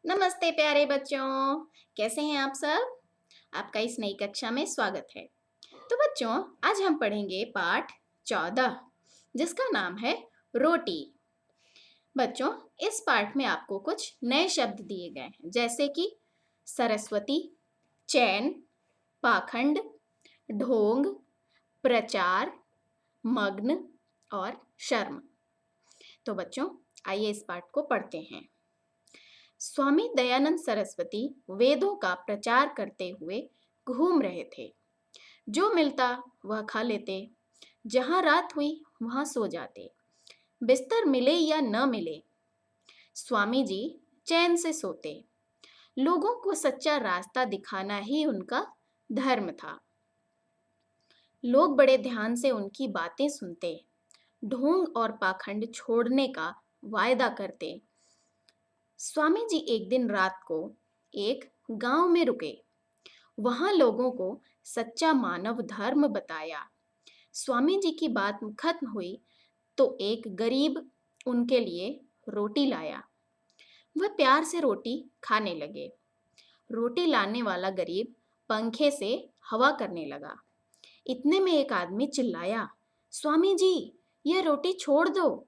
नमस्ते प्यारे बच्चों, कैसे हैं आप सब? आपका इस नई कक्षा में स्वागत है। तो बच्चों, आज हम पढ़ेंगे पाठ 14 जिसका नाम है रोटी। बच्चों, इस पाठ में आपको कुछ नए शब्द दिए गए हैं जैसे कि सरस्वती, चैन, पाखंड, ढोंग, प्रचार, मग्न और शर्म। तो बच्चों, आइए इस पाठ को पढ़ते हैं। स्वामी दयानंद सरस्वती वेदों का प्रचार करते हुए घूम रहे थे। जो मिलता वह खा लेते, जहां रात हुई वहां सो जाते। बिस्तर मिले या न मिले, स्वामी जी चैन से सोते। लोगों को सच्चा रास्ता दिखाना ही उनका धर्म था। लोग बड़े ध्यान से उनकी बातें सुनते, ढोंग और पाखंड छोड़ने का वायदा करते। स्वामी जी एक दिन रात को एक गांव में रुके। वहां लोगों को सच्चा मानव धर्म बताया। स्वामी जी की बात खत्म हुई तो एक गरीब उनके लिए रोटी लाया। वह प्यार से रोटी खाने लगे। रोटी लाने वाला गरीब पंखे से हवा करने लगा। इतने में एक आदमी चिल्लाया, स्वामी जी, यह रोटी छोड़ दो।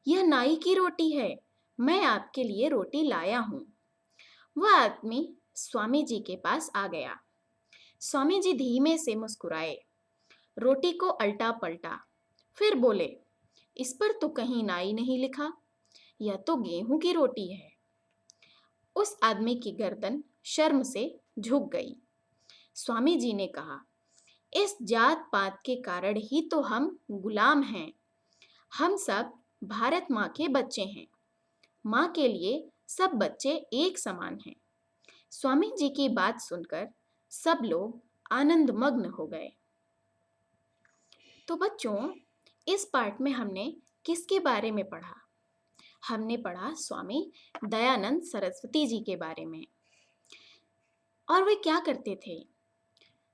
यह नाई की रोटी है। मैं आपके लिए रोटी लाया हूं। वह आदमी स्वामी जी के पास आ गया। स्वामी जी धीमे से मुस्कुराए, रोटी को अल्टा पलटा, फिर बोले, इस पर तो कहीं नाई नहीं लिखा। यह तो गेहूं की रोटी है। उस आदमी की गर्दन शर्म से झुक गई। स्वामी जी ने कहा, इस जात पात के कारण ही तो हम गुलाम हैं। हम सब भारत माँ के बच्चे हैं। माँ के लिए सब बच्चे एक समान हैं। स्वामी जी की बात सुनकर सब लोग आनंदमग्न हो गए। तो बच्चों, इस पाठ में हमने किसके बारे में पढ़ा? हमने पढ़ा स्वामी दयानंद सरस्वती जी के बारे में। और वे क्या करते थे?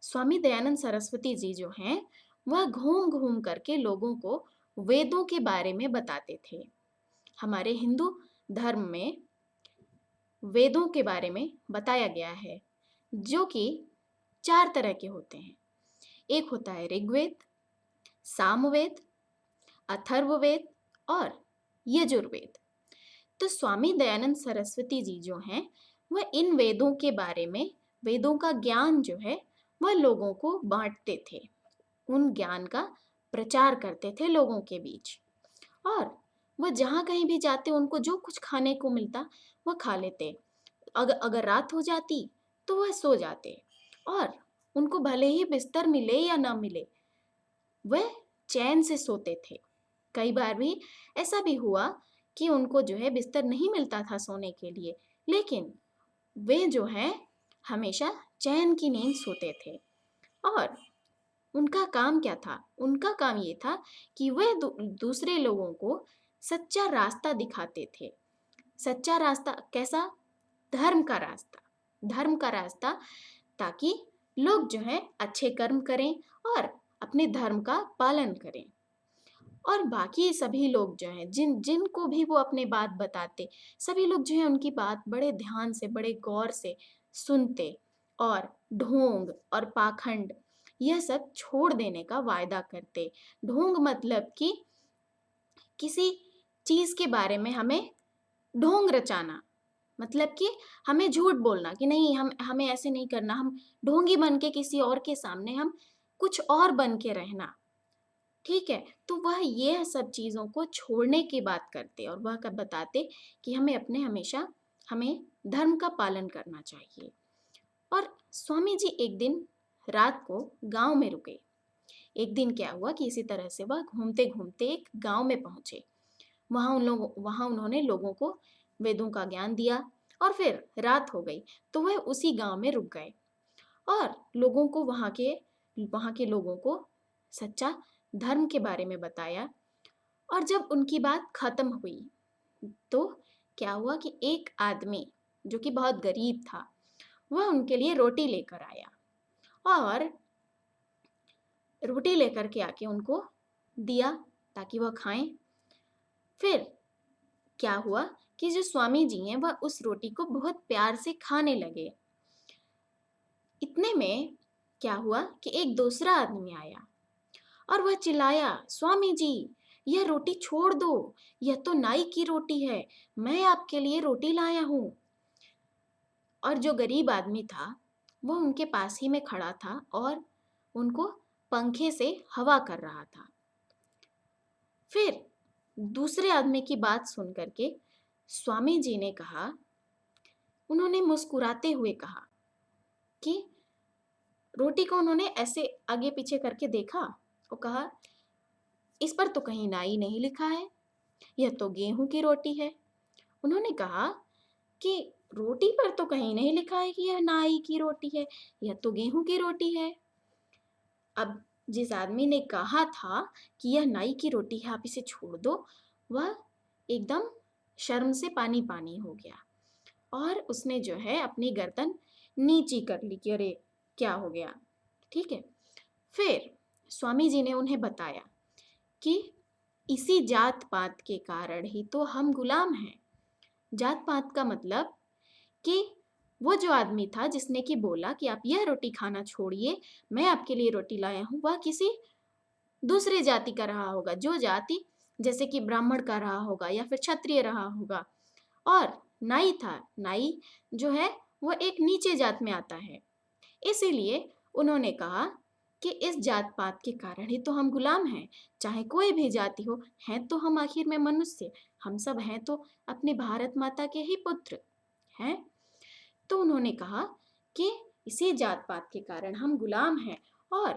स्वामी दयानंद सरस्वती जी जो हैं, वह घूम घूम करके लोगों को वेदों के बारे में बताते थे। हमारे हिंदू धर्म में वेदों के बारे में बताया गया है, जो कि 4 तरह के होते हैं। एक होता है ऋग्वेद, सामवेद, अथर्ववेद और यजुर्वेद। तो स्वामी दयानंद सरस्वती जी जो हैं, वह इन वेदों के बारे में, वेदों का ज्ञान जो है, वह लोगों को बांटते थे। उन ज्ञान का प्रचार करते थे लोगों के बीच। और वह जहाँ कहीं भी जाते उनको जो कुछ खाने को मिलता वह खा लेते। अगर अगर रात हो जाती तो वह सो जाते। और उनको भले ही बिस्तर मिले या ना मिले, वह चैन से सोते थे। कई बार भी ऐसा भी हुआ कि उनको जो है बिस्तर नहीं मिलता था सोने के लिए, लेकिन वे जो हैं हमेशा चैन की नींद सोते थे। और उनका काम क्या था? उनका काम ये था कि वे दूसरे लोगों को सच्चा रास्ता दिखाते थे। सच्चा रास्ता कैसा? धर्म का रास्ता। धर्म का रास्ता, ताकि लोग जो है अच्छे कर्म करें और अपने धर्म का पालन करें। और बाकी सभी लोग जो हैं, जिनको भी वो अपने बात बताते, सभी लोग जो है उनकी बात बड़े ध्यान से, बड़े गौर से सुनते और ढोंग और पाखंड यह सब छोड़ देने का वायदा करते। ढोंग मतलब कि किसी चीज के बारे में हमें ढोंग रचाना, मतलब कि हमें झूठ बोलना कि नहीं, हमें ऐसे नहीं करना। हम ढोंगी बन के किसी और के सामने हम कुछ और बन के रहना। ठीक है, तो वह ये सब चीज़ों को छोड़ने की बात करते और वह कब बताते कि हमें अपने हमेशा हमें धर्म का पालन करना चाहिए। और स्वामी जी एक दिन रात को गांव में रुके। एक दिन क्या हुआ कि इसी तरह से वह घूमते घूमते एक गांव में पहुंचे। वहां उन्होंने लोगों को वेदों का ज्ञान दिया और फिर रात हो गई तो वह उसी गांव में रुक गए और लोगों को वहां के लोगों को सच्चा धर्म के बारे में बताया। और जब उनकी बात खत्म हुई तो क्या हुआ कि एक आदमी जो कि बहुत गरीब था, वह उनके लिए रोटी लेकर आया और रोटी लेकर के आके उनको दिया ताकि वह खाएं। फिर क्या हुआ कि जो स्वामी जी हैं वह उस रोटी को बहुत प्यार से खाने लगे। इतने में क्या हुआ कि एक दूसरा आदमी आया और वह चिल्लाया, स्वामी जी, यह रोटी छोड़ दो, यह तो नाई की रोटी है, मैं आपके लिए रोटी लाया हूं। और जो गरीब आदमी था वो उनके पास ही में खड़ा था और उनको पंखे से हवा कर रहा था। फिर दूसरे आदमी की बात सुन करके स्वामी जी ने कहा, उन्होंने मुस्कुराते हुए कहा कि रोटी को उन्होंने ऐसे आगे पीछे करके देखा और कहा, इस पर तो कहीं नाई नहीं लिखा है, यह तो गेहूं की रोटी है। उन्होंने कहा कि रोटी पर तो कहीं नहीं लिखा है कि यह नाई की रोटी है, यह तो गेहूं की रोटी है। अब जिस आदमी ने कहा था कि यह नाई की रोटी है, आप इसे छोड़ दो, वह एकदम शर्म से पानी पानी हो गया और उसने जो है अपनी गर्दन नीची कर ली कि अरे क्या हो गया। ठीक है। फिर स्वामी जी ने उन्हें बताया कि इसी जात पात के कारण ही तो हम गुलाम हैं। जात पात का मतलब कि वो जो आदमी था जिसने कि बोला कि आप यह रोटी खाना छोड़िए, मैं आपके लिए रोटी लाया हूं, वह किसी दूसरे जाति का रहा होगा, जो जाति जैसे कि ब्राह्मण का रहा होगा या फिर क्षत्रिय रहा होगा। और नाई था, नाई जो है वो एक नीचे जात में आता है। इसीलिए उन्होंने कहा कि इस जात पात के कारण ही तो हम गुलाम हैं, चाहे कोई भी जाति हो, हैं तो हम आखिर में मनुष्य, हम सब हैं तो अपने भारत माता के ही पुत्र हैं। तो उन्होंने कहा कि इसी जात पात के कारण हम गुलाम हैं और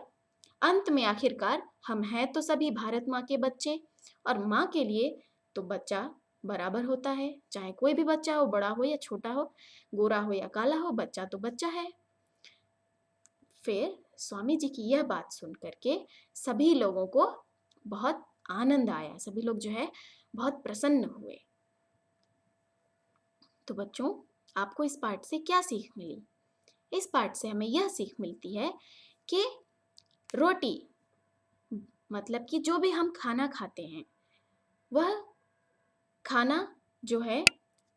अंत में आखिरकार हम हैं तो सभी भारत माँ के बच्चे, और माँ के लिए तो बच्चा बराबर होता है, चाहे कोई भी बच्चा हो, बड़ा हो या छोटा हो, गोरा हो या काला हो, बच्चा तो बच्चा है। फिर स्वामी जी की यह बात सुन करके सभी लोगों को बहुत आनंद आया, सभी लोग जो है बहुत प्रसन्न हुए। तो बच्चों, आपको इस पाठ से क्या सीख मिली? इस पाठ से हमें यह सीख मिलती है कि रोटी मतलब कि जो भी हम खाना खाते हैं वह खाना जो है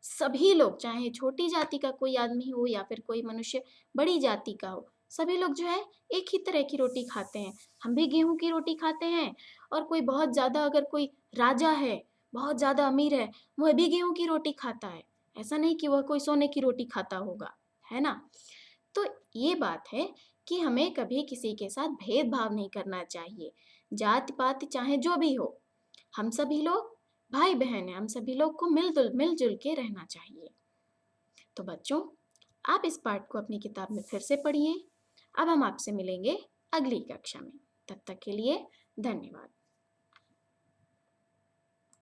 सभी लोग, चाहे छोटी जाति का कोई आदमी हो या फिर कोई मनुष्य बड़ी जाति का हो, सभी लोग जो है एक ही तरह की रोटी खाते हैं। हम भी गेहूं की रोटी खाते हैं और कोई बहुत ज़्यादा, अगर कोई राजा है, बहुत ज़्यादा अमीर है, वह भी गेहूं की रोटी खाता है। ऐसा नहीं कि वह कोई सोने की रोटी खाता होगा, है ना। तो ये बात है कि हमें कभी किसी के साथ भेदभाव नहीं करना चाहिए। जात पात चाहे जो भी हो, हम सभी लोग भाई बहन हैं, हम सभी लोग को मिलजुल के रहना चाहिए। तो बच्चों, आप इस पाठ को अपनी किताब में फिर से पढ़िए। अब हम आपसे मिलेंगे अगली कक्षा में। तब तक के लिए धन्यवाद।